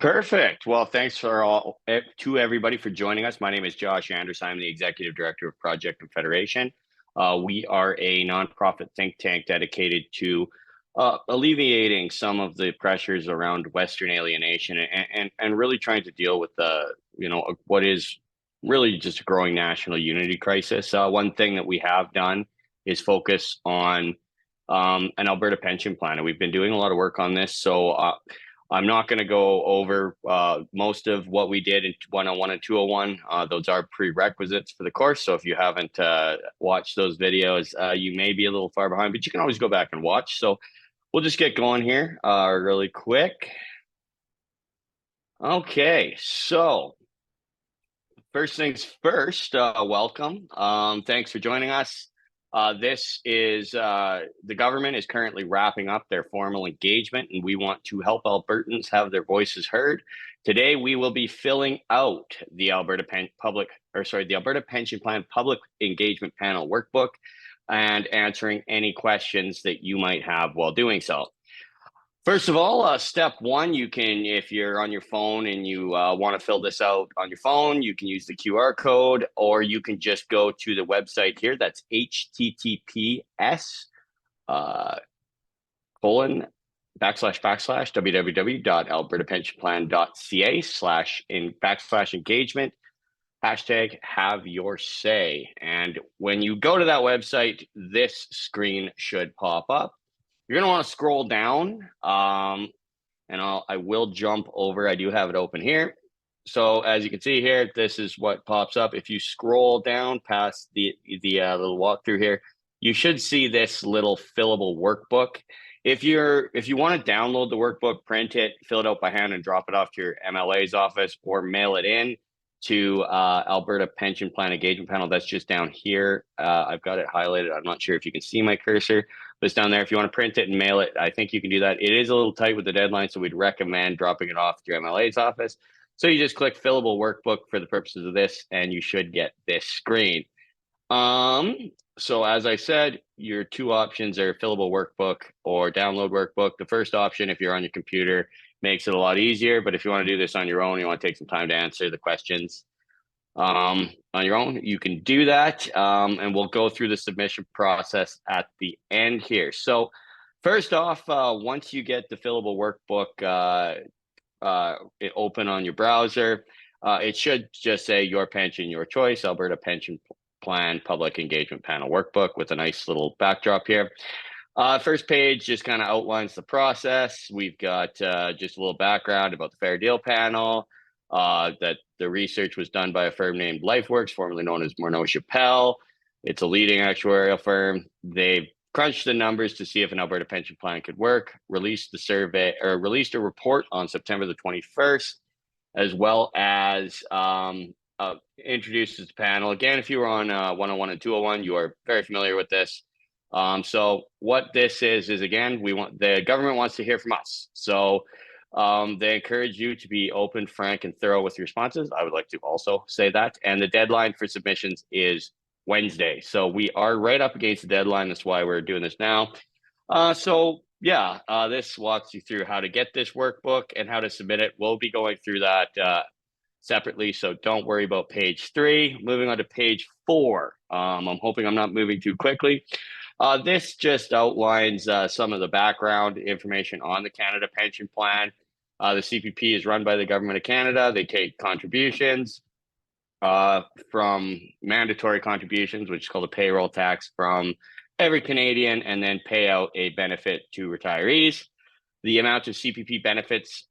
Perfect. Well, thanks to everybody for joining us. My name is Josh Andrus. I'm the Executive Director of Project Confederation. We are a nonprofit think tank dedicated to alleviating some of the pressures around Western alienation and really trying to deal with what is really just a growing national unity crisis. One thing that we have done is focus on an Alberta pension plan, and we've been doing a lot of work on this. So I'm not going to go over most of what we did in 101 and 201. Those are prerequisites for the course. So if you haven't watched those videos, you may be a little far behind, but you can always go back and watch. So we'll just get going here really quick. Okay, so first things first, welcome. Thanks for joining us. The government is currently wrapping up their formal engagement, and we want to help Albertans have their voices heard. Today, we will be filling out the Alberta Pension Plan Public Engagement Panel Workbook and answering any questions that you might have while doing so. First of all, step one, if you're on your phone and you want to fill this out on your phone, you can use the QR code, or you can just go to the website here. That's https://www.albertapensionplan.ca/engagement #have your say. And when you go to that website, this screen should pop up. You're going to want to scroll down, and I will jump over. I do have it open here. So as you can see here, this is what pops up. If you scroll down past the little walkthrough here, you should see this little fillable workbook. If you want to download the workbook, print it, fill it out by hand, and drop it off to your MLA's office, or mail it in to Alberta Pension Plan Engagement Panel, that's just down here. I've got it highlighted. I'm not sure if you can see my cursor, but it's down there. If you want to print it and mail it, I think you can do that. It is a little tight with the deadline, so we'd recommend dropping it off to your MLA's office. So you just click fillable workbook for the purposes of this, and you should get this screen. So as I said, your two options are fillable workbook or download workbook. The first option, if you're on your computer, makes it a lot easier, but if you want to do this on your own, you want to take some time to answer the questions on your own, you can do that, and we'll go through the submission process at the end here. So first off, once you get the fillable workbook open on your browser, it should just say Your Pension, Your Choice, Alberta Pension Plan Public Engagement Panel Workbook, with a nice little backdrop here. First page just kind of outlines the process. We've got just a little background about the Fair Deal Panel, that the research was done by a firm named LifeWorks, formerly known as Morneau Chappelle. It's a leading actuarial firm. They've crunched the numbers to see if an Alberta pension plan could work, released a report on September the 21st, as well as introduces the panel. Again, if you were on 101 and 201, you are very familiar with this. So what this is again, the government wants to hear from us. So they encourage you to be open, frank, and thorough with your responses. I would like to also say that. And the deadline for submissions is Wednesday. So we are right up against the deadline. That's why we're doing this now. This walks you through how to get this workbook and how to submit it. We'll be going through that separately, so don't worry about page 3. Moving on to page 4. I'm hoping I'm not moving too quickly. This just outlines some of the background information on the Canada Pension Plan. The CPP is run by the Government of Canada. They take contributions from mandatory contributions, which is called a payroll tax, from every Canadian, and then pay out a benefit to retirees. The amount of CPP benefits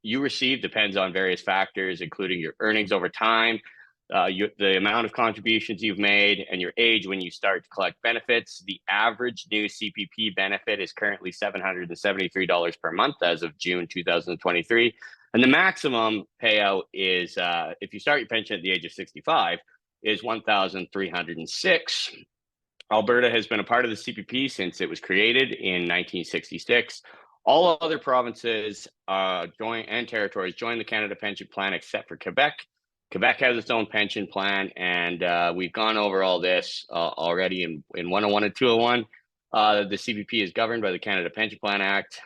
you receive depends on various factors, including your earnings over time, the amount of contributions you've made, and your age when you start to collect benefits. The average new CPP benefit is currently $773 per month as of June 2023. And the maximum payout is, if you start your pension at the age of 65, is $1,306. Alberta has been a part of the CPP since it was created in 1966. All other provinces and territories joined the Canada Pension Plan except for Quebec. Quebec has its own pension plan, and we've gone over all this already in 101 and 201. The CPP is governed by the Canada Pension Plan Act,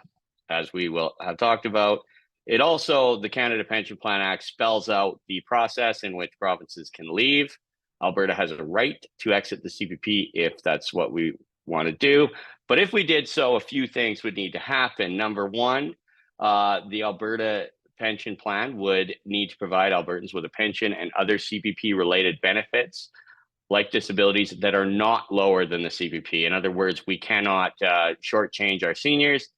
as we will have talked about. It also, the Canada Pension Plan Act spells out the process in which provinces can leave. Alberta has a right to exit the CPP if that's what we want to do. But if we did so, a few things would need to happen. Number one, the Alberta Pension Plan would need to provide Albertans with a pension and other CPP-related benefits, like disabilities, that are not lower than the CPP. In other words, we cannot shortchange our seniors,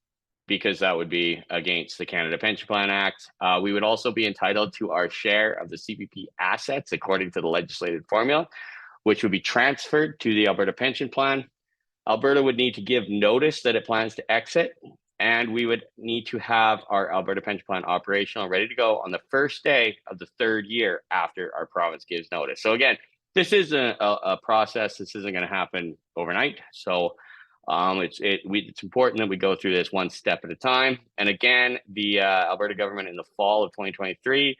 because that would be against the Canada Pension Plan Act. We would also be entitled to our share of the CPP assets according to the legislated formula, which would be transferred to the Alberta Pension Plan. Alberta would need to give notice that it plans to exit, and we would need to have our Alberta Pension Plan operational, ready to go on the first day of the third year after our province gives notice. So again, this is a process. This isn't going to happen overnight. So it's important that we go through this one step at a time. And again, the Alberta government in the fall of 2023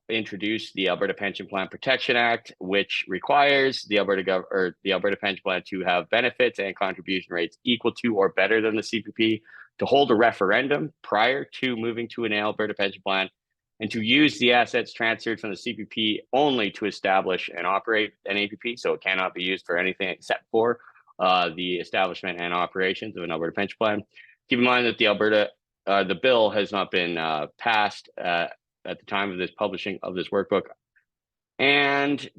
introduced the Alberta Pension Plan Protection Act, which requires the Alberta Pension Plan to have benefits and contribution rates equal to or better than the CPP, to hold a referendum prior to moving to an Alberta Pension Plan, and to use the assets transferred from the CPP only to establish and operate an APP. So it cannot be used for anything except for the establishment and operations of an Alberta Pension Plan. Keep in mind that the bill has not been passed at the time of this publishing of this workbook. And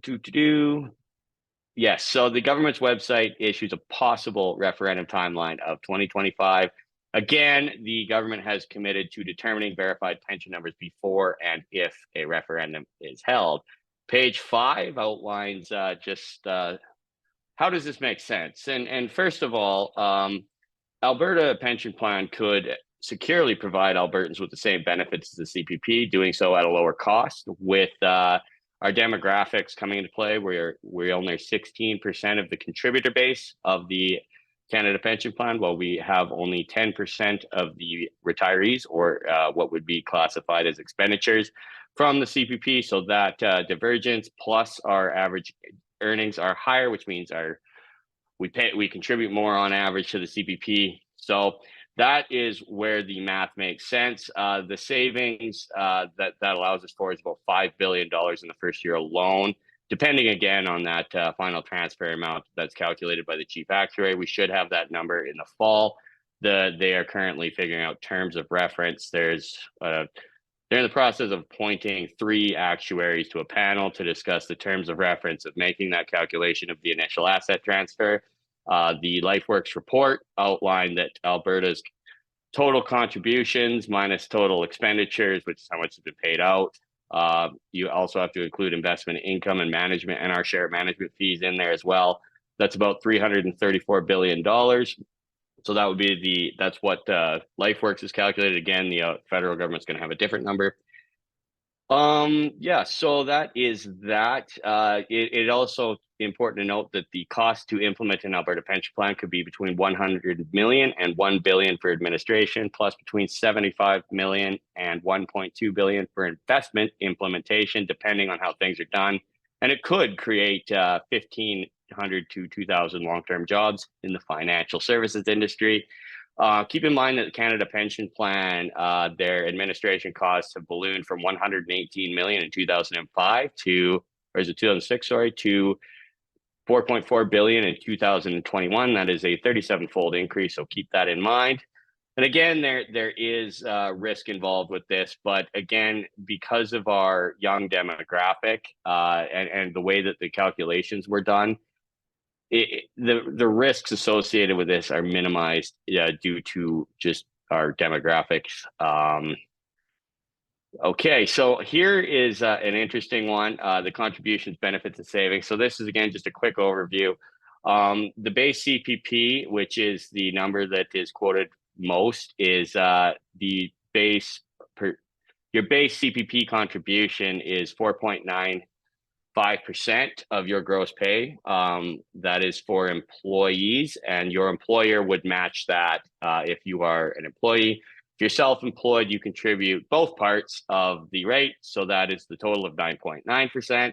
yes, so the government's website issues a possible referendum timeline of 2025. Again, the government has committed to determining verified pension numbers before and if a referendum is held. Page 5 outlines how does this make sense? And first of all, Alberta Pension Plan could securely provide Albertans with the same benefits as the CPP, doing so at a lower cost. With our demographics coming into play, we're only 16% of the contributor base of the Canada Pension Plan, while we have only 10% of the retirees, or what would be classified as expenditures from the CPP. So that divergence plus our average earnings are higher, which means we contribute more on average to the CPP. So that is where the math makes sense. The savings that allows us for is about $5 billion in the first year alone, depending again on that final transfer amount that's calculated by the chief actuary. We should have that number in the fall. They are currently figuring out terms of reference. They're in the process of appointing 3 actuaries to a panel to discuss the terms of reference of making that calculation of the initial asset transfer. The LifeWorks report outlined that Alberta's total contributions minus total expenditures, which is how much has been paid out. You also have to include investment income and management and our share of management fees in there as well. That's about $334 billion. So that would be that's what LifeWorks is calculated. Again, the federal government's going to have a different number. Yeah, so that is that. It also important to note that the cost to implement an Alberta pension plan could be between 100 million and 1 billion for administration, plus between 75 million and 1.2 billion for investment implementation, depending on how things are done. And it could create 1,500 to 2,000 long-term jobs in the financial services industry. Keep in mind that the Canada Pension Plan, their administration costs have ballooned from 118 million in 2005 to 4.4 billion in 2021. That is a 37-fold increase, so keep that in mind. And again, there is risk involved with this, but again, because of our young demographic and the way that the calculations were done, the risks associated with this are minimized due to just our demographics. Okay, so here is an interesting one, the contributions, benefits, and savings. So this is, again, just a quick overview. The base CPP, which is the number that is quoted most, is your base CPP contribution is 4.95% of your gross pay. That is for employees, and your employer would match that if you are an employee. If you're self-employed, you contribute both parts of the rate, so that is the total of 9.9%.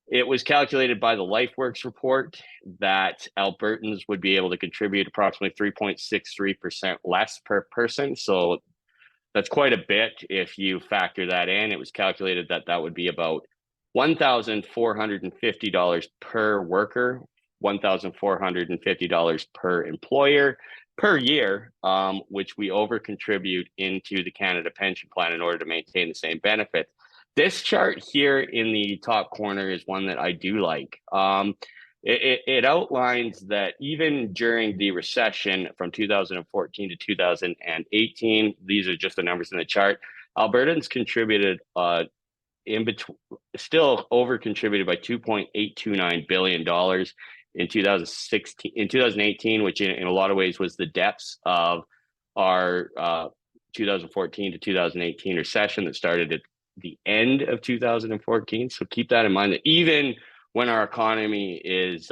It was calculated by the LifeWorks report that Albertans would be able to contribute approximately 3.63% less per person. So That's quite a bit if you factor that in. It was calculated that that would be about $1,450 per worker, $1,450 per employer per year, which we over contribute into the Canada Pension Plan in order to maintain the same benefits. This chart here in the top corner is one that I do like. It outlines that even during the recession from 2014 to 2018, these are just the numbers in the chart, Albertans contributed in between, still over contributed by $2.829 billion in 2018, which in a lot of ways was the depths of our 2014 to 2018 recession that started at the end of 2014. So keep that in mind, that even when our economy is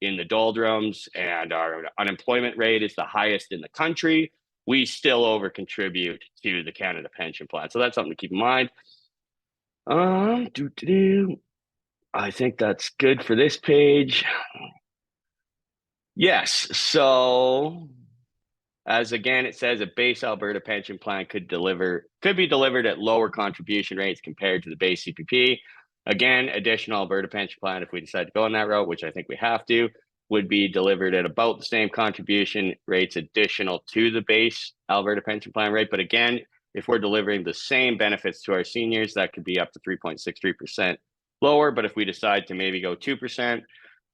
in the doldrums and our unemployment rate is the highest in the country, we still over contribute to the Canada Pension Plan. So that's something to keep in mind. I think that's good for this page. Yes. So as again, it says a base Alberta pension plan could be delivered at lower contribution rates compared to the base CPP. Again, additional Alberta pension plan, if we decide to go on that route, which I think we have to, would be delivered at about the same contribution rates additional to the base Alberta pension plan rate. But again, if we're delivering the same benefits to our seniors, that could be up to 3.63% lower. But if we decide to maybe go 2%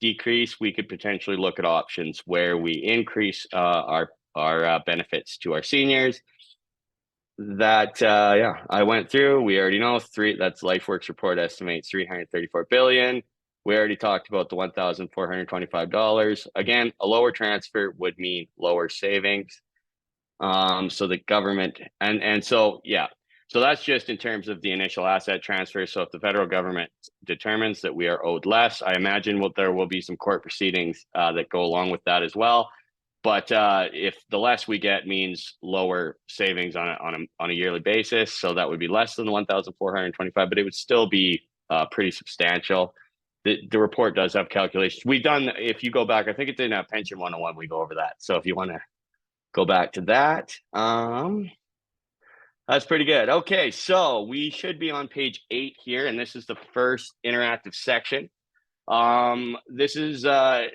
decrease, we could potentially look at options where we increase our benefits to our seniors. That I went through. We already know that's LifeWorks report estimates $334 billion. We already talked about the $1,425. Again, a lower transfer would mean lower savings. So the government so that's just in terms of the initial asset transfer. So if the federal government determines that we are owed less, I imagine there will be some court proceedings that go along with that as well. But if the less we get means lower savings on a yearly basis, so that would be less than the 1,425, but it would still be pretty substantial. The report does have calculations. If you go back, I think it's in Pension 101, we go over that. So if you want to go back to that, that's pretty good. Okay, so we should be on page 8 here, and this is the first interactive section. This is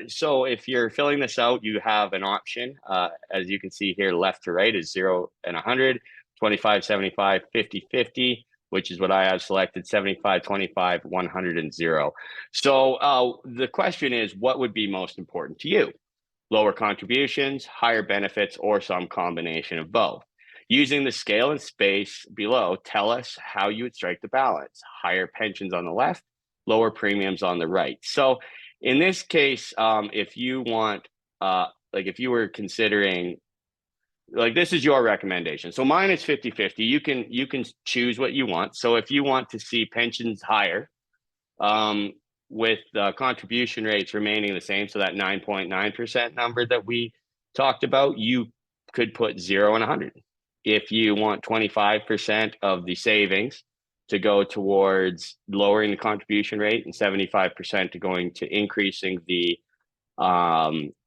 so if you're filling this out, you have an option, as you can see here, left to right is 0 and 100, 25, 75, 50, 50, which is what I have selected, 75, 25, 100, and 0. So the question is, what would be most important to you? Lower contributions, higher benefits, or some combination of both? Using the scale and space below, tell us how you would strike the balance. Higher pensions on the left, lower premiums on the right. So in this case, if you want, if you were considering, this is your recommendation. So mine is 50-50. You can choose what you want. So if you want to see pensions higher, with contribution rates remaining the same, so that 9.9% number that we talked about, you could put 0 and 100. If you want 25% of the savings to go towards lowering the contribution rate and 75% to going to increasing the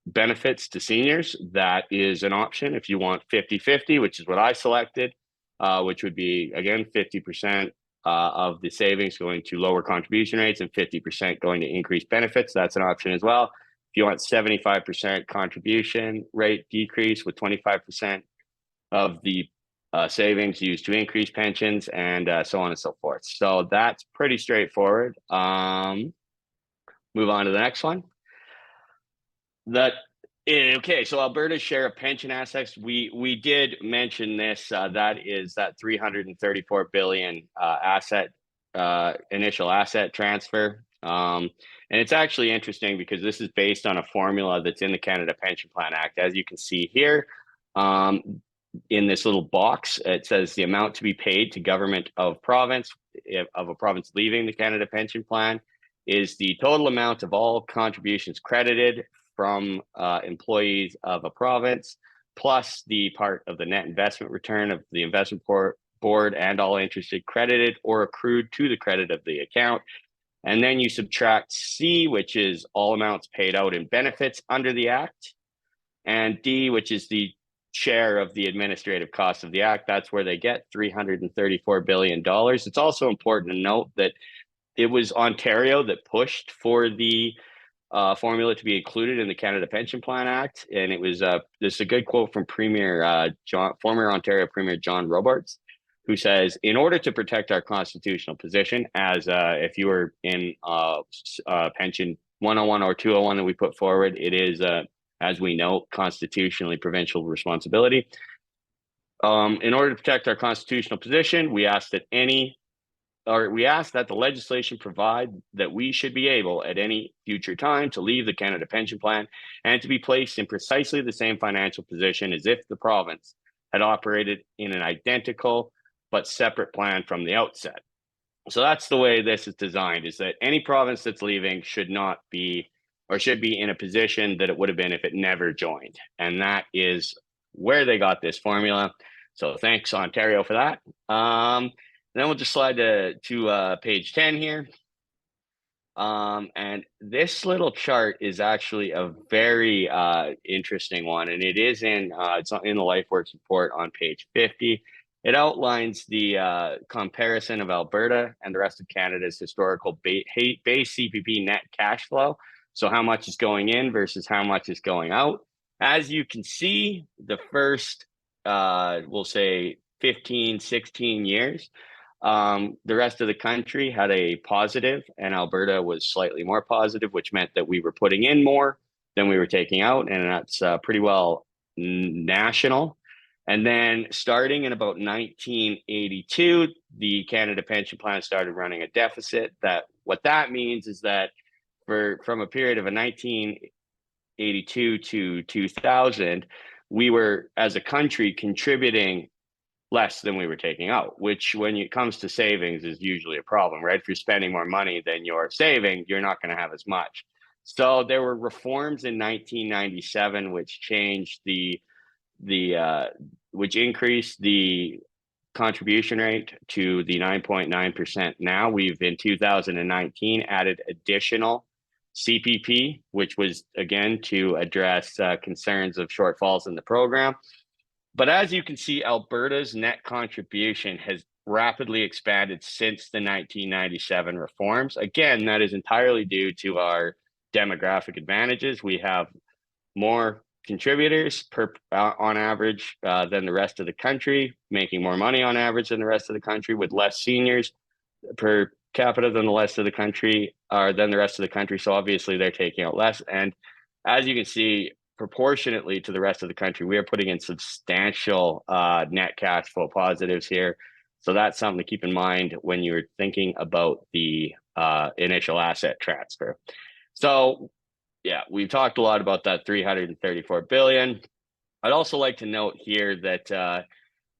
benefits to seniors, that is an option. If you want 50-50, which is what I selected, which would be, again, 50% of the savings going to lower contribution rates and 50% going to increase benefits, that's an option as well. If you want 75% contribution rate decrease with 25% of the savings used to increase pensions, and so on and so forth. So that's pretty straightforward. Move on to the next one. Okay, so Alberta's share of pension assets, we did mention this. That is that $334 billion initial asset transfer. And it's actually interesting because this is based on a formula that's in the Canada Pension Plan Act. As you can see here, in this little box, it says the amount to be paid to government of province, of a province leaving the Canada Pension Plan, is the total amount of all contributions credited from employees of a province, plus the part of the net investment return of the investment board and all interest credited or accrued to the credit of the account. And then you subtract C, which is all amounts paid out in benefits under the Act, and D, which is the share of the administrative costs of the act. That's where they get $334 billion. It's also important to note that it was Ontario that pushed for the formula to be included in the Canada Pension Plan Act, and it was this is a good quote from former Ontario Premier John Robarts, who says, "In order to protect our constitutional position, as if you were in pension 101 or 201 that we put forward, it is as we know, constitutionally provincial responsibility. In order to protect our constitutional position, we ask that the legislation provide that we should be able at any future time to leave the Canada Pension Plan and to be placed in precisely the same financial position as if the province had operated in an identical but separate plan from the outset." So that's the way this is designed, is that any province that's leaving should not be, or should be in a position that it would have been if it never joined. And that is where they got this formula. So thanks, Ontario, for that. Then we'll just slide to page 10 here. And this little chart is actually a very interesting one, and it is it's in the LifeWorks report on page 50. It outlines the comparison of Alberta and the rest of Canada's historical base CPP net cash flow. So how much is going in versus how much is going out. As you can see, the first, we'll say 15, 16 years, the rest of the country had a positive, and Alberta was slightly more positive, which meant that we were putting in more than we were taking out, and that's pretty well national. And then starting in about 1982, the Canada Pension Plan started running a deficit. What that means is that from a period of 1982 to 2000, we were, as a country, contributing less than we were taking out, which when it comes to savings is usually a problem, right? If you're spending more money than you're saving, you're not going to have as much. So there were reforms in 1997 which changed which increased the contribution rate to the 9.9%. Now we've, in 2019, added additional CPP, which was again to address concerns of shortfalls in the program. But as you can see, Alberta's net contribution has rapidly expanded since the 1997 reforms. Again, that is entirely due to our demographic advantages. We have more contributors on average than the rest of the country, making more money on average than the rest of the country, with less seniors per capita than the rest of the country, So obviously they're taking out less. And as you can see, proportionately to the rest of the country, we are putting in substantial net cash flow positives here. So that's something to keep in mind when you're thinking about the initial asset transfer. So yeah, we've talked a lot about that $334 billion. I'd also like to note here that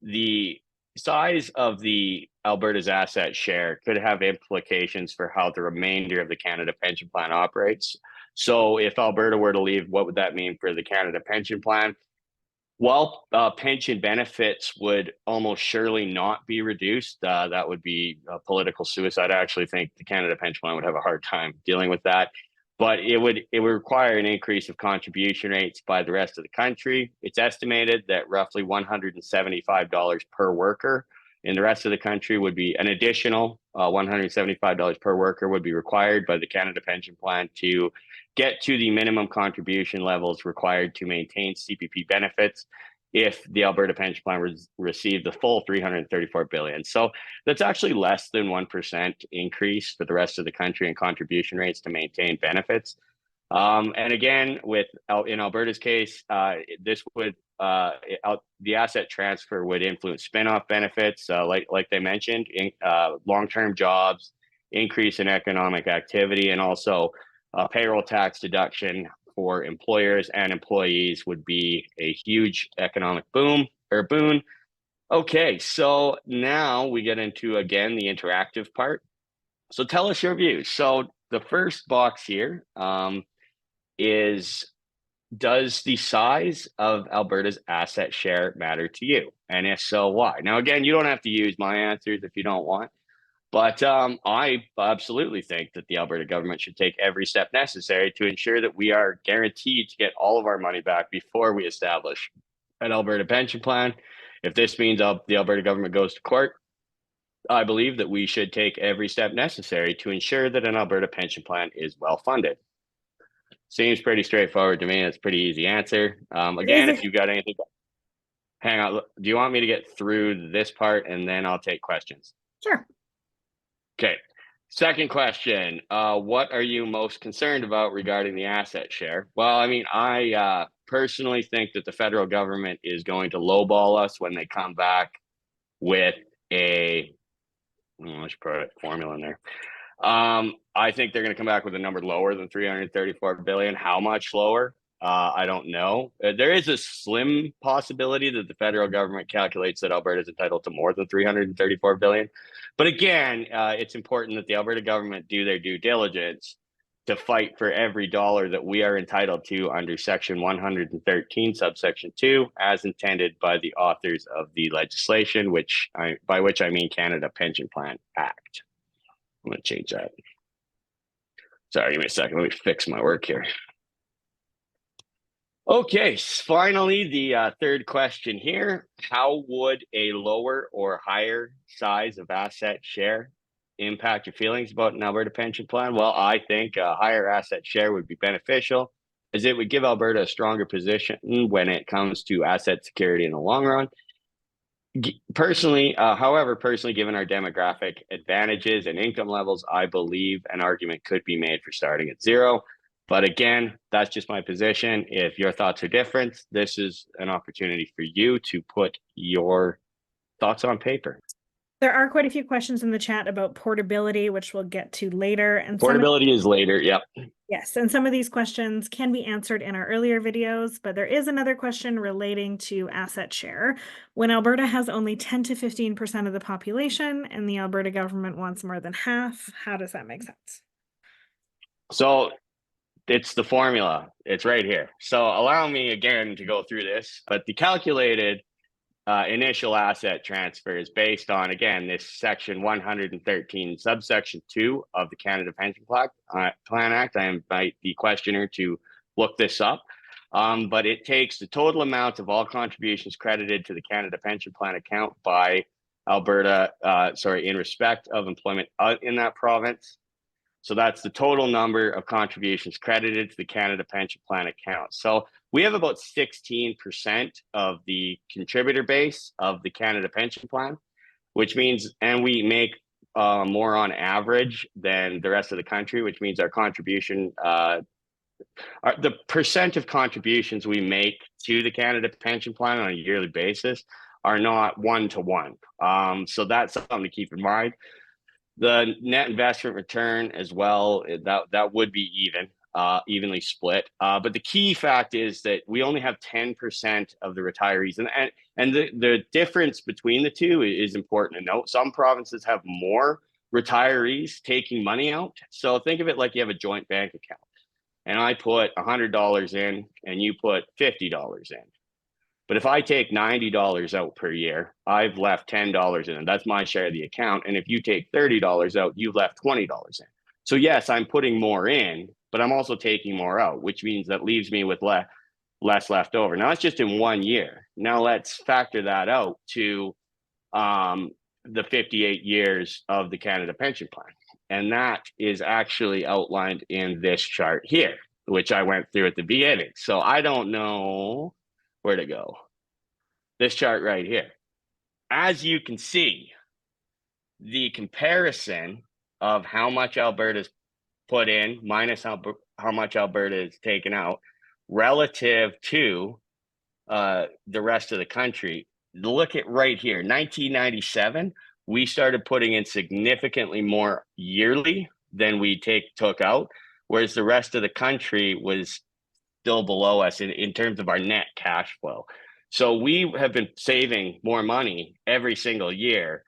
the size of the Alberta's asset share could have implications for how the remainder of the Canada Pension Plan operates. So if Alberta were to leave, what would that mean for the Canada Pension Plan? Well, pension benefits would almost surely not be reduced. That would be a political suicide. I actually think the Canada Pension Plan would have a hard time dealing with that. But it would require an increase of contribution rates by the rest of the country. It's estimated that roughly $175 per worker in the rest of the country would be an additional $175 per worker would be required by the Canada Pension Plan to get to the minimum contribution levels required to maintain CPP benefits if the Alberta Pension Plan received the full $334 billion. So that's actually less than 1% increase for the rest of the country in contribution rates to maintain benefits. And again, in Alberta's case, this would the asset transfer would influence spinoff benefits, like they mentioned, long-term jobs, increase in economic activity, and also payroll tax deduction for employers and employees would be a huge economic boon. Okay, so now we get into, again, the interactive part. So tell us your views. So the first box here is, does the size of Alberta's asset share matter to you? And if so, why? Now, again, you don't have to use my answers if you don't want. But I absolutely think that the Alberta government should take every step necessary to ensure that we are guaranteed to get all of our money back before we establish an Alberta Pension Plan. If this means the Alberta government goes to court, I believe that we should take every step necessary to ensure that an Alberta pension plan is well funded. Seems pretty straightforward to me. It's a pretty easy answer. Again, if you've got anything, hang on. Do you want me to get through this part and then I'll take questions? Sure. Okay. Second question. What are you most concerned about regarding the asset share? Well, I mean, I personally think that the federal government is going to lowball us when they come back with a, I should put a formula in there. I think they're going to come back with a number lower than 334 billion. How much lower? I don't know. There is a slim possibility that the federal government calculates that Alberta is entitled to more than 334 billion. But again, it's important that the Alberta government do their due diligence to fight for every dollar that we are entitled to under Section 113, subsection 2, as intended by the authors of the legislation, by which I mean Canada Pension Plan Act. I'm going to change that. Sorry, give me a second. Let me fix my work here. Okay, finally, the third question here. How would a lower or higher size of asset share impact your feelings about an Alberta pension plan? Well, I think a higher asset share would be beneficial, as it would give Alberta a stronger position when it comes to asset security in the long run. Personally, given our demographic advantages and income levels, I believe an argument could be made for starting at zero. But again, that's just my position. If your thoughts are different, this is an opportunity for you to put your thoughts on paper. There are quite a few questions in the chat about portability, which we'll get to later. And portability is later, yep. Yes, and some of these questions can be answered in our earlier videos, but there is another question relating to asset share. When Alberta has only 10 to 15% of the population and the Alberta government wants more than half, how does that make sense? So it's the formula. It's right here. So allow me again to go through this, but the calculated initial asset transfer is based on, again, this section 113, subsection 2 of the Canada Pension Plan Act. I invite the questioner to look this up. But it takes the total amount of all contributions credited to the Canada Pension Plan account by Alberta, in respect of employment in that province. So that's the total number of contributions credited to the Canada Pension Plan account. So we have about 16% of the contributor base of the Canada Pension Plan, which means, and we make more on average than the rest of the country, which means our contribution, the percent of contributions we make to the Canada Pension Plan on a yearly basis are not one-to-one. So that's something to keep in mind. The net investment return as well, that would be evenly split. But the key fact is that we only have 10% of the retirees. And the difference between the two is important to note. Some provinces have more retirees taking money out. So think of it like you have a joint bank account. And I put $100 in and you put $50 in. But if I take $90 out per year, I've left $10 in. That's my share of the account. And if you take $30 out, you've left $20 in. So yes, I'm putting more in, but I'm also taking more out, which means that leaves me with less left over. Now, that's just in 1 year. Now let's factor that out to the 58 years of the Canada Pension Plan. And that is actually outlined in this chart here, which I went through at the beginning. So I don't know where to go. This chart right here. As you can see, the comparison of how much Alberta's put in minus how much Alberta is taken out relative to the rest of the country. Look at right here, 1997, we started putting in significantly more yearly than we took out, whereas the rest of the country was still below us in terms of our net cash flow. So we have been saving more money every single year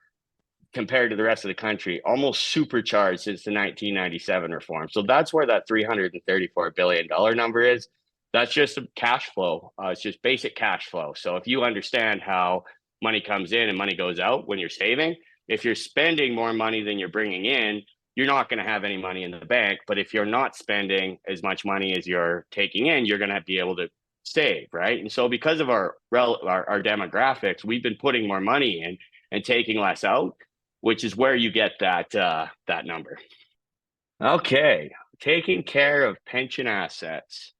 compared to the rest of the country, almost supercharged since the 1997 reform. So that's where that $334 billion number is. That's just cash flow. It's just basic cash flow. So if you understand how money comes in and money goes out when you're saving, if you're spending more money than you're bringing in, you're not going to have any money in the bank. But if you're not spending as much money as you're taking in, you're going to be able to save, right? And so because of our demographics, we've been putting more money in and taking less out, which is where you get that number. Okay, taking care of pension assets.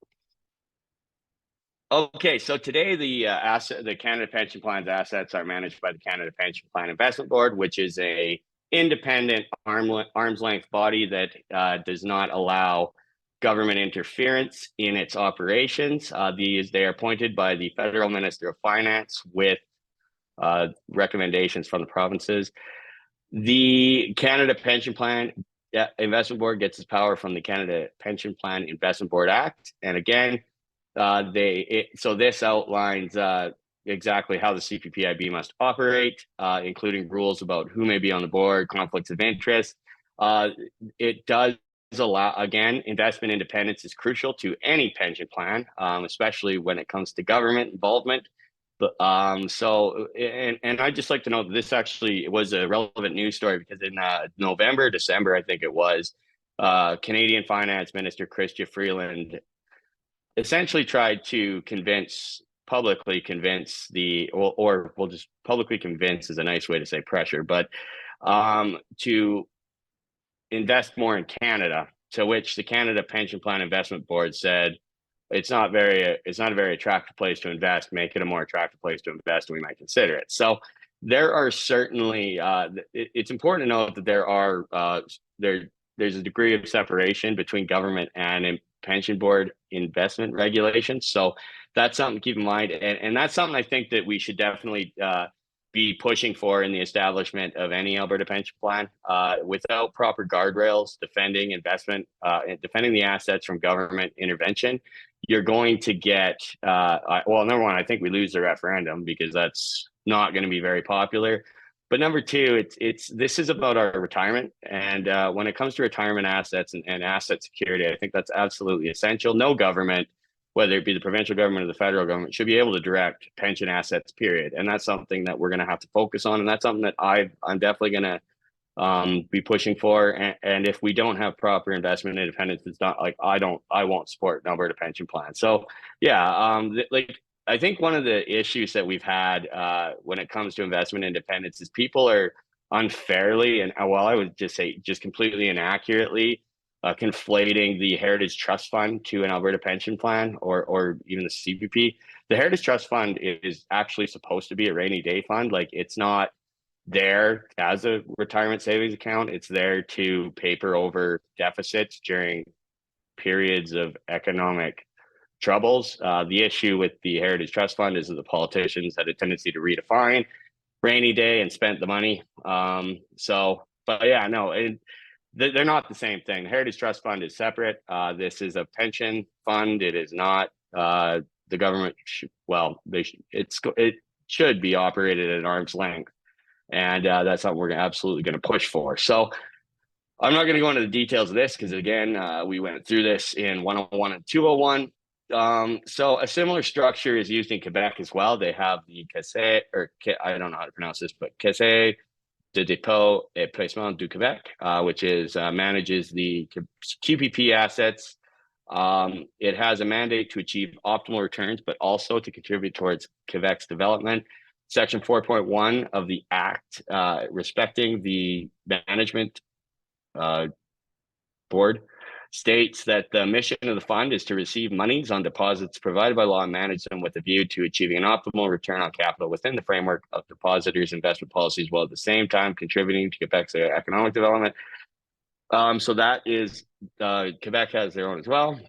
Okay, so today the Canada Pension Plan's assets are managed by the Canada Pension Plan Investment Board, which is a independent arm's length body that does not allow government interference in its operations. They are appointed by the Federal Minister of Finance with recommendations from the provinces. The Canada Pension Plan Investment Board gets its power from the Canada Pension Plan Investment Board Act, and again. So this outlines exactly how the CPPIB must operate, including rules about who may be on the board, conflicts of interest. It does allow, again, investment independence is crucial to any pension plan, especially when it comes to government involvement. But I'd just like to note that this actually was a relevant news story because in November, December, I think it was, Canadian Finance Minister Chrystia Freeland essentially tried to publicly convince or we'll just publicly convince is a nice way to say pressure, but to invest more in Canada, to which the Canada Pension Plan Investment Board said, it's not a very attractive place to invest, make it a more attractive place to invest, and we might consider it. So there are certainly, it's important to note that there's a degree of separation between government and pension board investment regulations. So that's something to keep in mind. And that's something I think that we should definitely be pushing for in the establishment of any Alberta pension plan. Without proper guardrails defending investment, defending the assets from government intervention, you're going to get, well, number one, I think we lose the referendum because that's not going to be very popular. But number two, this is about our retirement. And when it comes to retirement assets and asset security, I think that's absolutely essential. No government, whether it be the provincial government or the federal government, should be able to direct pension assets, period. And that's something that we're going to have to focus on. And that's something that I'm definitely going to be pushing for. And if we don't have proper investment independence, it's not like I won't support an Alberta pension plan. So yeah, I think one of the issues that we've had when it comes to investment independence is people are unfairly, and I would just say just completely inaccurately conflating the Heritage Trust Fund to an Alberta pension plan or even the CPP. The Heritage Trust Fund is actually supposed to be a rainy day fund. Like, it's not there as a retirement savings account. It's there to paper over deficits during periods of economic troubles. The issue with the Heritage Trust Fund is that the politicians had a tendency to redefine rainy day and spent the money. But yeah, no, they're not the same thing. The Heritage Trust Fund is separate. This is a pension fund. It is not. The government it should be operated at arm's length, and that's something we're absolutely going to push for. So I'm not going to go into the details of this because, again, we went through this in 101 and 201. So a similar structure is used in Quebec as well. They have the Caisse, I don't know how to pronounce this, but Caisse de dépôt et placement du Québec, which manages the QPP assets. It has a mandate to achieve optimal returns, but also to contribute towards Quebec's development. Section 4.1 of the Act, respecting the management board, states that the mission of the fund is to receive monies on deposits provided by law and manage them with a view to achieving an optimal return on capital within the framework of depositors' investment policies, while at the same time contributing to Quebec's economic development. So that is, Quebec has their own as well.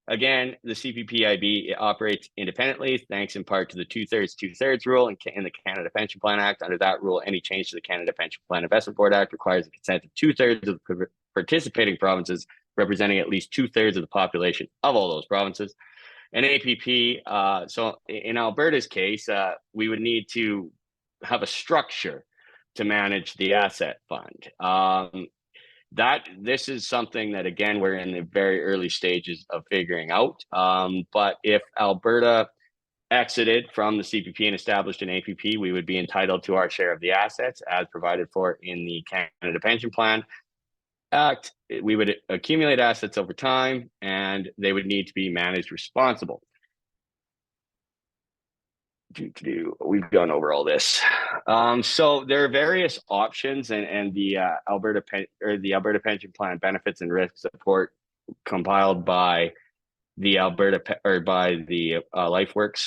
Again, the CPPIB operates independently, thanks in part to the two-thirds rule in the Canada Pension Plan Act. Under that rule, any change to the Canada Pension Plan Investment Board Act requires the consent of two-thirds of the participating provinces, representing at least two-thirds of the population of all those provinces. An APP, so in Alberta's case, we would need to have a structure to manage the asset fund. This is something that, again, we're in the very early stages of figuring out. But if Alberta exited from the CPP and established an APP, we would be entitled to our share of the assets as provided for in the Canada Pension Plan. Act, we would accumulate assets over time, and they would need to be managed responsible. We've gone over all this. So there are various options, and the Alberta Pension Plan benefits and risks report compiled by the LifeWorks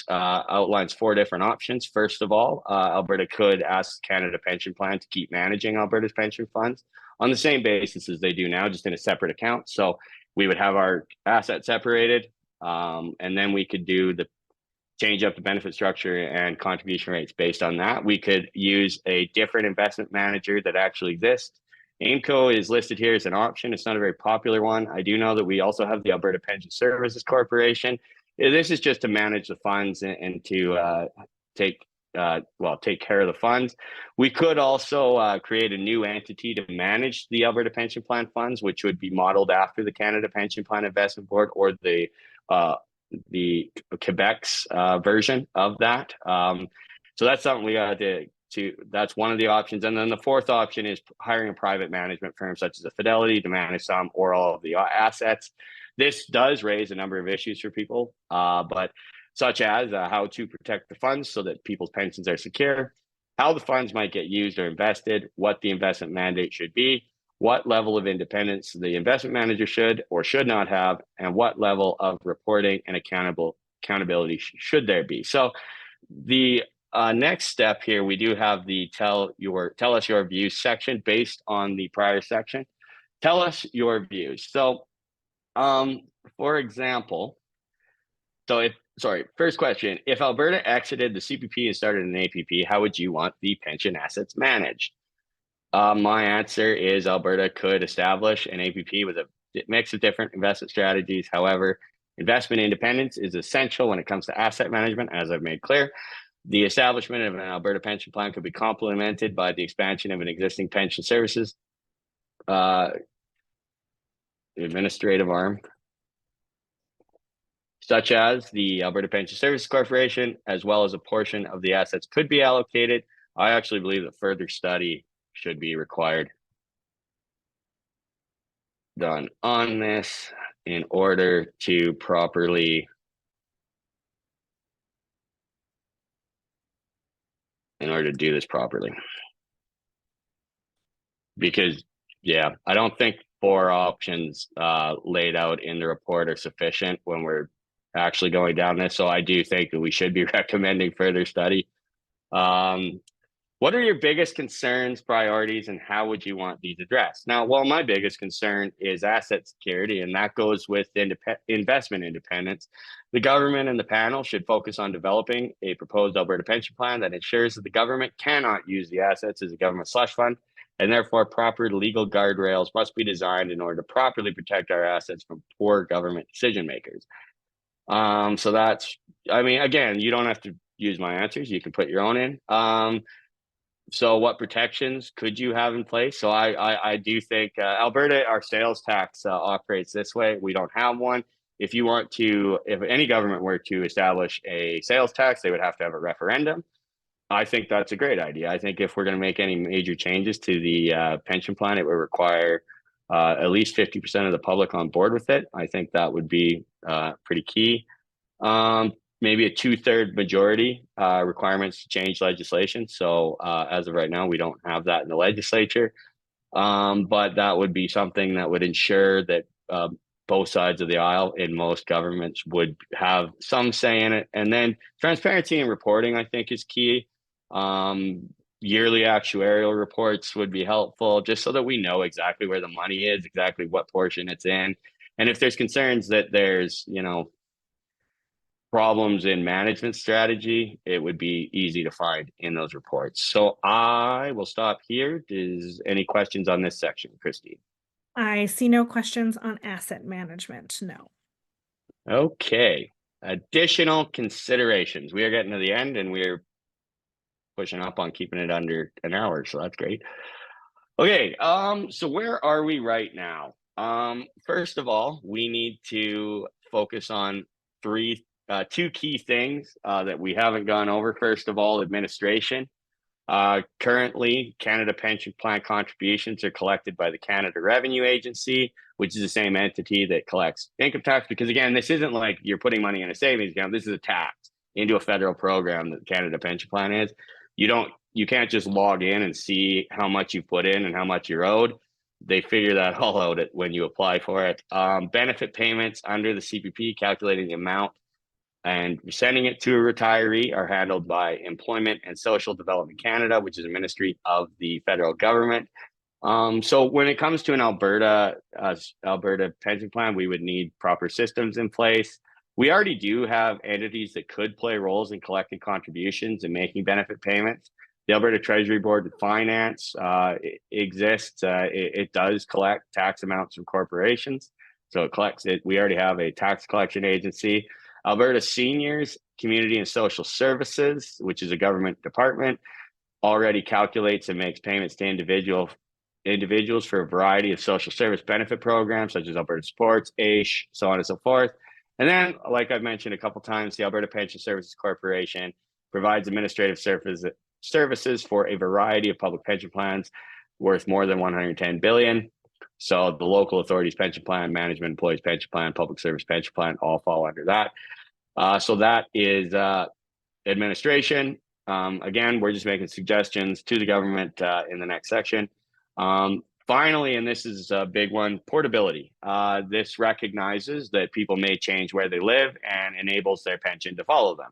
outlines 4 different options. First of all, Alberta could ask Canada Pension Plan to keep managing Alberta's pension funds on the same basis as they do now, just in a separate account. So we would have our assets separated, and then we could do the change up the benefit structure and contribution rates based on that. We could use a different investment manager that actually exists. AIMCO is listed here as an option. It's not a very popular one. I do know that we also have the Alberta Pension Services Corporation. This is just to manage the funds and to take care of the funds. We could also create a new entity to manage the Alberta Pension Plan funds, which would be modeled after the Canada Pension Plan Investment Board or the Quebec's version of that. So that's something we got to that's one of the options. And then the 4th option is hiring a private management firm such as a Fidelity to manage some or all of the assets. This does raise a number of issues for people, but such as how to protect the funds so that people's pensions are secure, how the funds might get used or invested, what the investment mandate should be, what level of independence the investment manager should or should not have, and what level of reporting and accountability should there be. So the next step here, we do have the tell us your views section based on the prior section. Tell us your views. So, for example, first question, if Alberta exited the CPP and started an APP, how would you want the pension assets managed? My answer is Alberta could establish an APP with a mix of different investment strategies. However, investment independence is essential when it comes to asset management, as I've made clear. The establishment of an Alberta pension plan could be complemented by the expansion of an existing pension services administrative arm, such as the Alberta Pension Services Corporation, as well as a portion of the assets could be allocated. I actually believe that further study should be required done on this in order to properly do this properly. Because, yeah, I don't think 4 options laid out in the report are sufficient when we're actually going down this. So I do think that we should be recommending further study. What are your biggest concerns, priorities, and how would you want these addressed? Now, well, my biggest concern is asset security, and that goes with investment independence. The government and the panel should focus on developing a proposed Alberta pension plan that ensures that the government cannot use the assets as a government slush fund, and therefore proper legal guardrails must be designed in order to properly protect our assets from poor government decision makers. So that's, I mean, again, you don't have to use my answers. You can put your own in. So what protections could you have in place? So I do think Alberta, our sales tax operates this way. We don't have one. If any government were to establish a sales tax, they would have to have a referendum. I think that's a great idea. I think if we're going to make any major changes to the pension plan, it would require at least 50% of the public on board with it. I think that would be pretty key. Maybe a 2/3 majority requirements to change legislation. So as of right now, we don't have that in the legislature. But that would be something that would ensure that both sides of the aisle in most governments would have some say in it. And then transparency and reporting, I think, is key. Yearly actuarial reports would be helpful, just so that we know exactly where the money is, exactly what portion it's in. And if there's concerns that there's, problems in management strategy, it would be easy to find in those reports. So I will stop here. Is any questions on this section, Christine? I see no questions on asset management, no. Okay. Additional considerations. We are getting to the end and we're pushing up on keeping it under an hour, so that's great. Okay, so where are we right now? First of all, we need to focus on two key things that we haven't gone over. First of all, administration. Currently, Canada Pension Plan contributions are collected by the Canada Revenue Agency, which is the same entity that collects income tax. Because again, this isn't like you're putting money in a savings account. This is a tax into a federal program that the Canada Pension Plan is. You can't just log in and see how much you put in and how much you're owed. They figure that all out when you apply for it. Benefit payments under the CPP, calculating the amount and sending it to a retiree, are handled by Employment and Social Development Canada, which is a ministry of the federal government. So when it comes to an Alberta pension plan, we would need proper systems in place. We already do have entities that could play roles in collecting contributions and making benefit payments. The Alberta Treasury Board of Finance exists. It does collect tax amounts from corporations. So it collects it. We already have a tax collection agency. Alberta Seniors, Community and Social Services, which is a government department, already calculates and makes payments to individuals for a variety of social service benefit programs, such as Alberta Sports, AISH, so on and so forth. And then, like I've mentioned a couple of times, the Alberta Pension Services Corporation provides administrative services for a variety of public pension plans worth more than 110 billion. So the local authorities pension plan, management employees pension plan, public service pension plan all fall under that. So that is administration. Again, we're just making suggestions to the government in the next section. Finally, and this is a big one, portability. This recognizes that people may change where they live and enables their pension to follow them.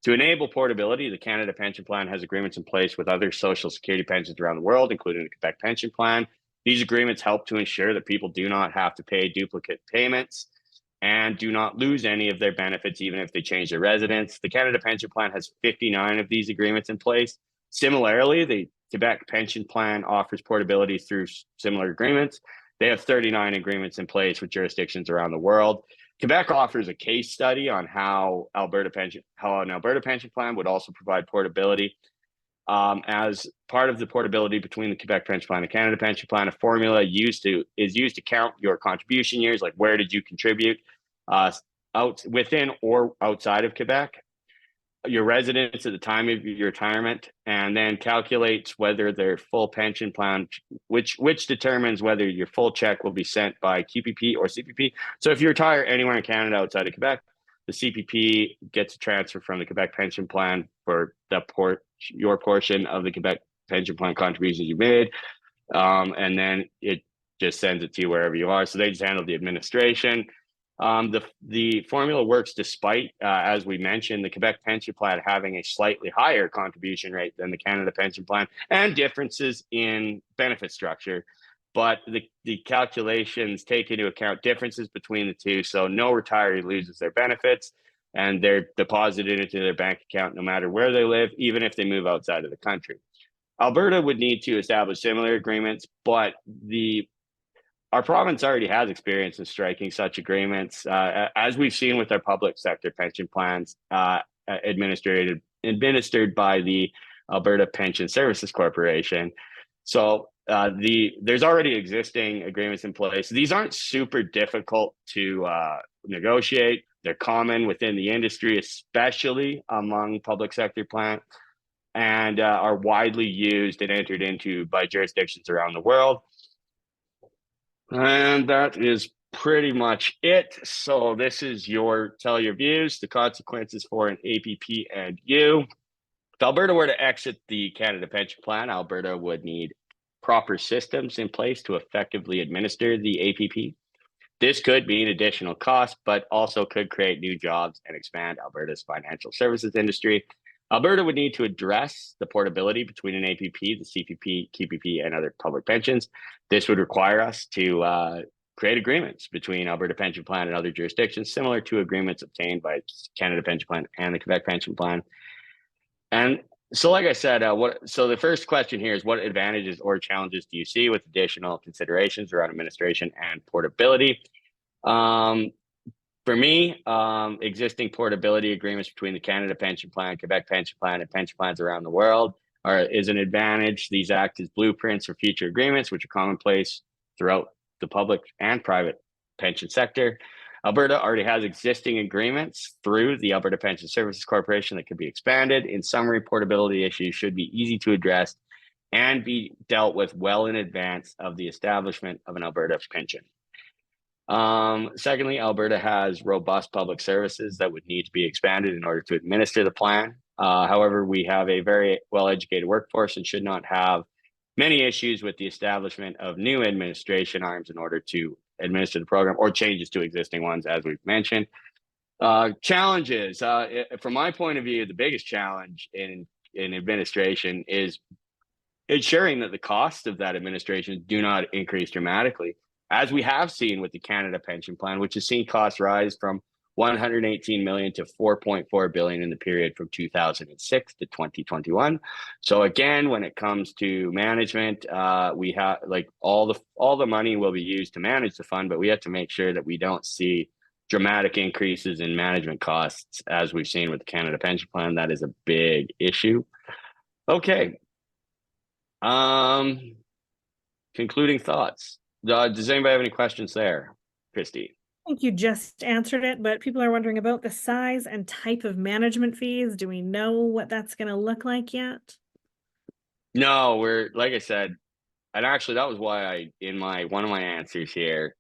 To enable portability, the Canada Pension Plan has agreements in place with other social security pensions around the world, including the Quebec Pension Plan. These agreements help to ensure that people do not have to pay duplicate payments and do not lose any of their benefits, even if they change their residence. The Canada Pension Plan has 59 of these agreements in place. Similarly, the Quebec Pension Plan offers portability through similar agreements. They have 39 agreements in place with jurisdictions around the world. Quebec offers a case study on how an Alberta pension plan would also provide portability. As part of the portability between the Quebec Pension Plan and Canada Pension Plan, a formula is used to count your contribution years, like where did you contribute out within or outside of Quebec, your residence at the time of your retirement, and then calculates whether their full pension plan, which determines whether your full check will be sent by QPP or CPP. So if you retire anywhere in Canada outside of Quebec, the CPP gets a transfer from the Quebec Pension Plan for your portion of the Quebec Pension Plan contributions you made, and then it just sends it to you wherever you are. So they just handle the administration. The formula works despite, as we mentioned, the Quebec Pension Plan having a slightly higher contribution rate than the Canada Pension Plan and differences in benefit structure. But the calculations take into account differences between the two. So no retiree loses their benefits and they're deposited into their bank account no matter where they live, even if they move outside of the country. Alberta would need to establish similar agreements, but our province already has experience in striking such agreements, as we've seen with our public sector pension plans administered by the Alberta Pension Services Corporation. So there's already existing agreements in place. These aren't super difficult to negotiate. They're common within the industry, especially among public sector plans, and are widely used and entered into by jurisdictions around the world. And that is pretty much it. So this is tell your views, the consequences for an APP and you. If Alberta were to exit the Canada Pension Plan, Alberta would need proper systems in place to effectively administer the APP. This could mean additional costs, but also could create new jobs and expand Alberta's financial services industry. Alberta would need to address the portability between an APP, the CPP, QPP, and other public pensions. This would require us to create agreements between Alberta Pension Plan and other jurisdictions, similar to agreements obtained by Canada Pension Plan and the Quebec Pension Plan. And so, like I said, so the first question here is, what advantages or challenges do you see with additional considerations around administration and portability? For me, existing portability agreements between the Canada Pension Plan, Quebec Pension Plan, and pension plans around the world is an advantage. These act as blueprints for future agreements, which are commonplace throughout the public and private pension sector. Alberta already has existing agreements through the Alberta Pension Services Corporation that could be expanded. In summary, portability issues should be easy to address and be dealt with well in advance of the establishment of an Alberta pension. Secondly, Alberta has robust public services that would need to be expanded in order to administer the plan. However, we have a very well-educated workforce and should not have many issues with the establishment of new administration arms in order to administer the program or changes to existing ones, as we've mentioned. Challenges, from my point of view, the biggest challenge in administration is ensuring that the cost of that administration do not increase dramatically, as we have seen with the Canada Pension Plan, which has seen costs rise from 118 million to 4.4 billion in the period from 2006 to 2021. So again, when it comes to management, we have like all the money will be used to manage the fund, but we have to make sure that we don't see dramatic increases in management costs as we've seen with the Canada Pension Plan. That is a big issue. Okay. Concluding thoughts. Does anybody have any questions there, Christy? I think you just answered it, but people are wondering about the size and type of management fees. Do we know what that's going to look like yet? No, we're, like I said, and actually that was why one of my answers here,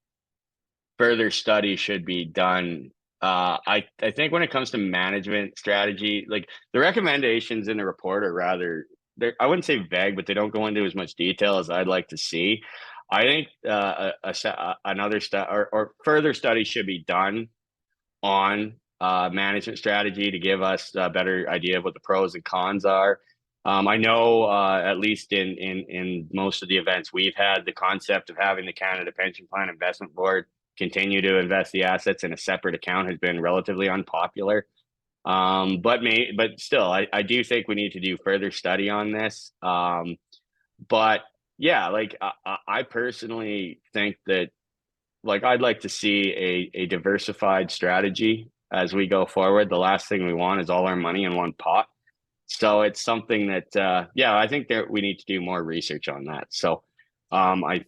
further study should be done. I think when it comes to management strategy, like the recommendations in the report are rather, I wouldn't say vague, but they don't go into as much detail as I'd like to see. I think another or further study should be done on management strategy to give us a better idea of what the pros and cons are. I know at least in most of the events we've had, the concept of having the Canada Pension Plan Investment Board continue to invest the assets in a separate account has been relatively unpopular. But still, I do think we need to do further study on this. But yeah, like I personally think that like I'd like to see a diversified strategy as we go forward. The last thing we want is all our money in one pot. So it's something that yeah, I think that we need to do more research on that. So I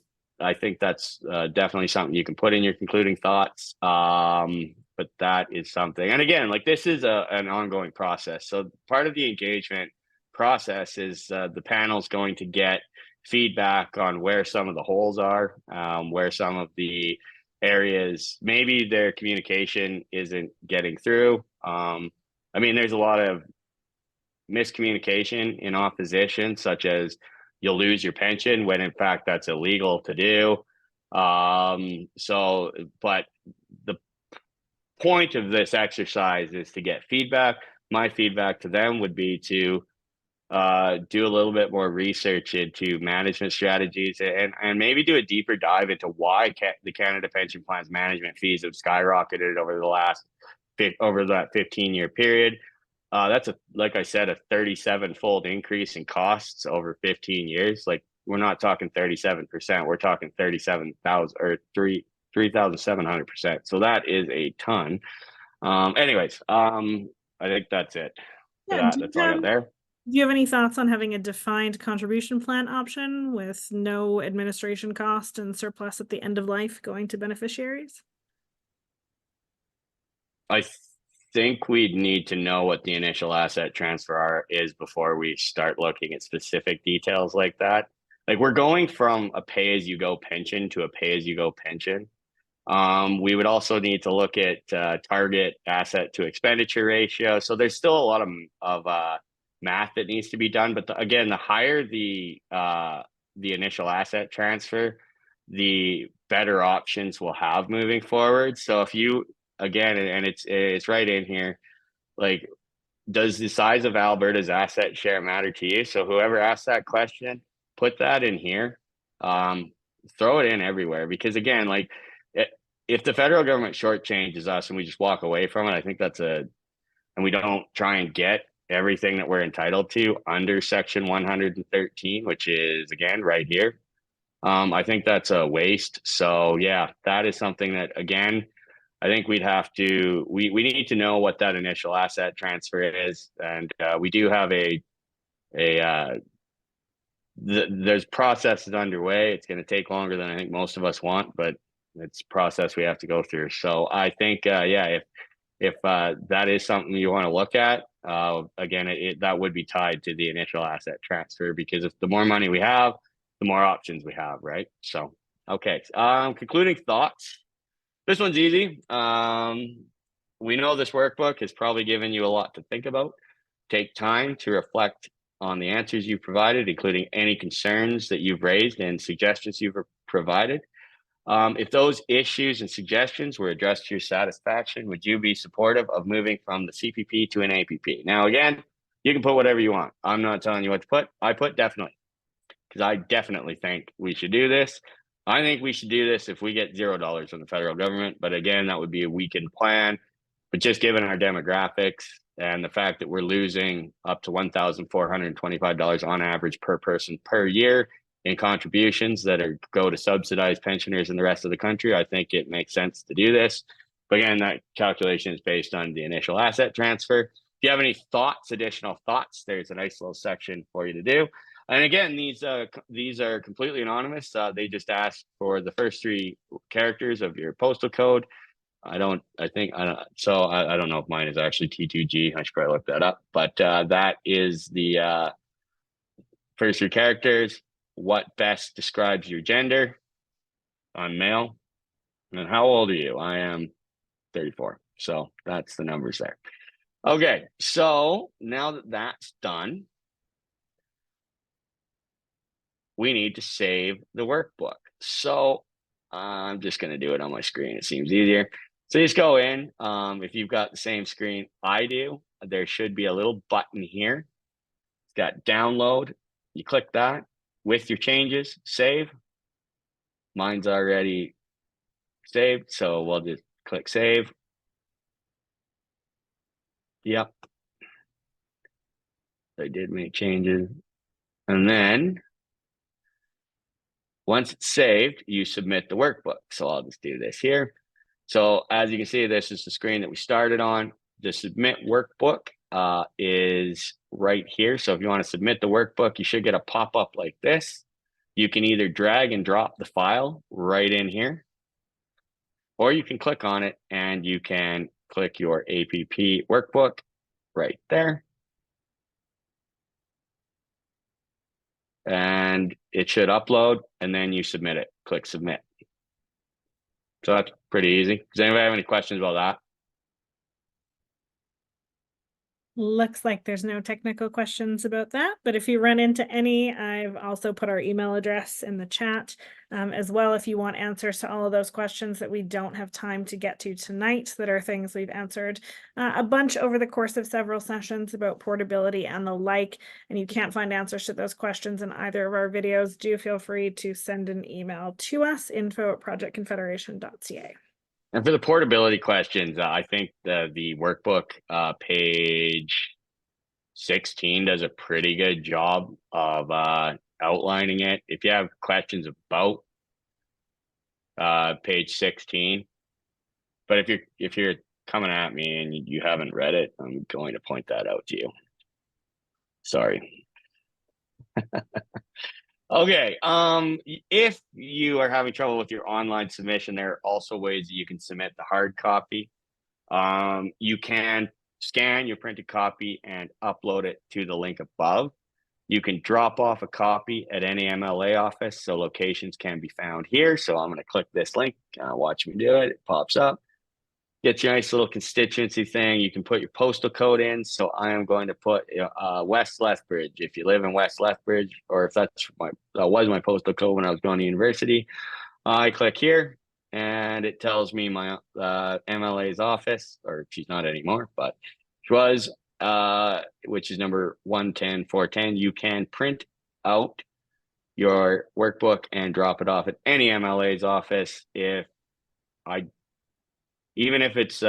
think that's definitely something you can put in your concluding thoughts. But that is something, and again, like this is an ongoing process. So part of the engagement process is the panel's going to get feedback on where some of the holes are, where some of the areas maybe their communication isn't getting through. I mean, there's a lot of miscommunication in opposition, such as you'll lose your pension when in fact that's illegal to do. So, but the point of this exercise is to get feedback. My feedback to them would be to do a little bit more research into management strategies and maybe do a deeper dive into why the Canada Pension Plan's management fees have skyrocketed over that 15-year period. That's like I said, a 37-fold increase in costs over 15 years. Like we're not talking 37%, we're talking 37,000 or 3,700%. So that is a ton. Anyways, I think that's it for that. That's all I got there. Do you have any thoughts on having a defined contribution plan option with no administration cost and surplus at the end of life going to beneficiaries? I think we'd need to know what the initial asset transfer is before we start looking at specific details like that. Like we're going from a pay-as-you-go pension to a pay-as-you-go pension. We would also need to look at target asset to expenditure ratio. So there's still a lot of math that needs to be done. But again, the higher the initial asset transfer, the better options we'll have moving forward. So if you, again, and it's right in here, like, does the size of Alberta's asset share matter to you? So whoever asked that question, put that in here. Throw it in everywhere, because again, like if the federal government shortchanges us and we just walk away from it, I think and we don't try and get everything that we're entitled to under Section 113, which is again right here. I think that's a waste. So yeah, that is something that again, I think we'd have to, we need to know what that initial asset transfer is. And we do have there's processes underway. It's going to take longer than I think most of us want, but it's a process we have to go through. So I think, yeah, if that is something you want to look at, again, that would be tied to the initial asset transfer, because if the more money we have, the more options we have, right? So, okay. Concluding thoughts. This one's easy. We know this workbook has probably given you a lot to think about. Take time to reflect on the answers you've provided, including any concerns that you've raised and suggestions you've provided. If those issues and suggestions were addressed to your satisfaction, would you be supportive of moving from the CPP to an APP? Now, again, you can put whatever you want. I'm not telling you what to put. I put definitely, because I definitely think we should do this. I think we should do this if we get $0 from the federal government. But again, that would be a weakened plan. But just given our demographics and the fact that we're losing up to $1,425 on average per person per year in contributions that go to subsidized pensioners in the rest of the country, I think it makes sense to do this. But again, that calculation is based on the initial asset transfer. If you have any thoughts, additional thoughts, there's a nice little section for you to do. And again, these are completely anonymous. They just ask for the first 3 characters of your postal code. I don't know if mine is actually T2G. I should probably look that up. But that is the first 3 characters. What best describes your gender? I'm male. And how old are you? I am 34. So that's the numbers there. Okay, so now that that's done, we need to save the workbook. So I'm just going to do it on my screen. It seems easier. So you just go in. If you've got the same screen I do, there should be a little button here. It's got download. You click that with your changes, save. Mine's already saved, so we'll just click save. Yep. I did make changes. And then once it's saved, you submit the workbook. So I'll just do this here. So as you can see, this is the screen that we started on. The submit workbook is right here. So if you want to submit the workbook, you should get a pop-up like this. You can either drag and drop the file right in here, or you can click on it and you can click your APP workbook right there. And it should upload, and then you submit it. Click submit. So that's pretty easy. Does anybody have any questions about that? Looks like there's no technical questions about that, but if you run into any, I've also put our email address in the chat as well. If you want answers to all of those questions that we don't have time to get to tonight, that are things we've answered a bunch over the course of several sessions about portability and the like, and you can't find answers to those questions in either of our videos, do feel free to send an email to us, info@projectconfederation.ca. And for the portability questions, I think the workbook page 16 does a pretty good job of outlining it. If you have questions about page 16, but if you're coming at me and you haven't read it, I'm going to point that out to you. Sorry. Okay. If you are having trouble with your online submission, there are also ways that you can submit the hard copy. You can scan your printed copy and upload it to the link above. You can drop off a copy at any MLA office, so locations can be found here. So I'm going to click this link. Watch me do it. It pops up. Get your nice little constituency thing. You can put your postal code in. So I am going to put West Lethbridge. If you live in West Lethbridge, or if that was my postal code when I was going to university, I click here and it tells me my MLA's office, or she's not anymore, but she was, which is number 110-410. You can print out your workbook and drop it off at any MLA's office. Even if it's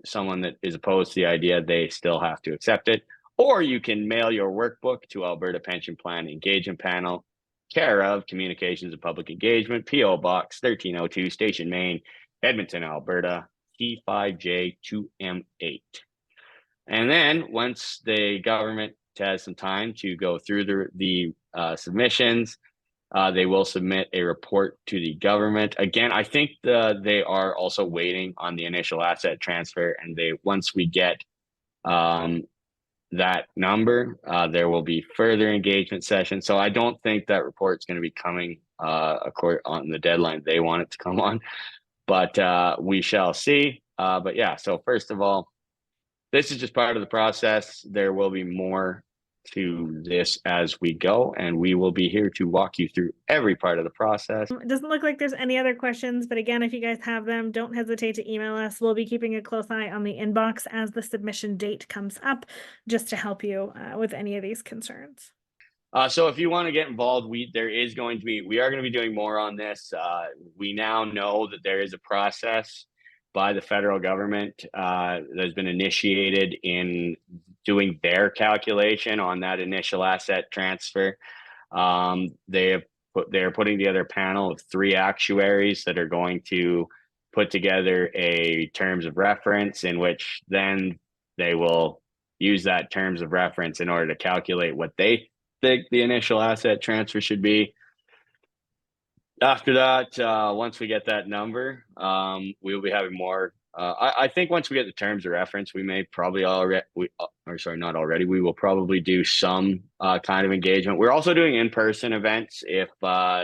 someone that is opposed to the idea, they still have to accept it. Or you can mail your workbook to Alberta Pension Plan Engagement Panel, care of Communications and Public Engagement, P.O. Box 1302, Station Main, Edmonton, Alberta, T5J2M8. And then once the government has some time to go through the submissions, They will submit a report to the government. Again, I think they are also waiting on the initial asset transfer, and once we get that number, there will be further engagement sessions. So I don't think that report's going to be coming on the deadline they want it to come on, but we shall see. But yeah, so first of all, this is just part of the process. There will be more to this as we go, and we will be here to walk you through every part of the process. It doesn't look like there's any other questions, but again, if you guys have them, don't hesitate to email us. We'll be keeping a close eye on the inbox as the submission date comes up, just to help you with any of these concerns. So if you want to get involved, we are going to be doing more on this. We now know that there is a process by the federal government that has been initiated in doing their calculation on that initial asset transfer. They're putting together a panel of 3 actuaries that are going to put together a terms of reference, in which then they will use that terms of reference in order to calculate what they think the initial asset transfer should be. After that, once we get that number, we will be having more. I think once we get the terms of reference, we may probably we will probably do some kind of engagement. We're also doing in-person events. If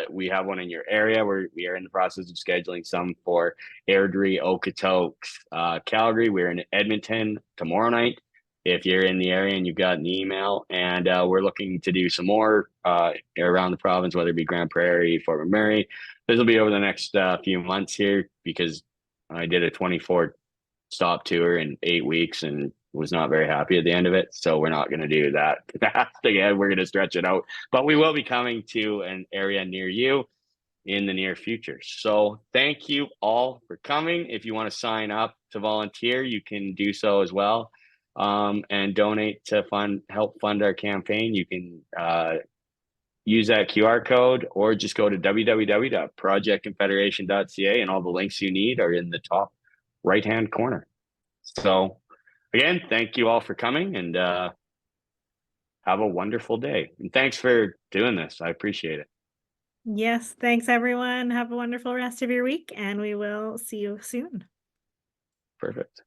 we have one in your area, we are in the process of scheduling some for Airdrie, Okotoks, Calgary. We're in Edmonton tomorrow night. If you're in the area and you've got an email, and we're looking to do some more around the province, whether it be Grand Prairie, Fort McMurray. This will be over the next few months here, because I did a 24 stop tour in 8 weeks and was not very happy at the end of it. So we're not going to do that again. We're going to stretch it out, but we will be coming to an area near you in the near future. So thank you all for coming. If you want to sign up to volunteer, you can do so as well. And donate to help fund our campaign. You can use that QR code, or just go to www.projectconfederation.ca, and all the links you need are in the top right-hand corner. So again, thank you all for coming, and have a wonderful day. And thanks for doing this. I appreciate it. Yes, thanks everyone. Have a wonderful rest of your week, and we will see you soon. Perfect.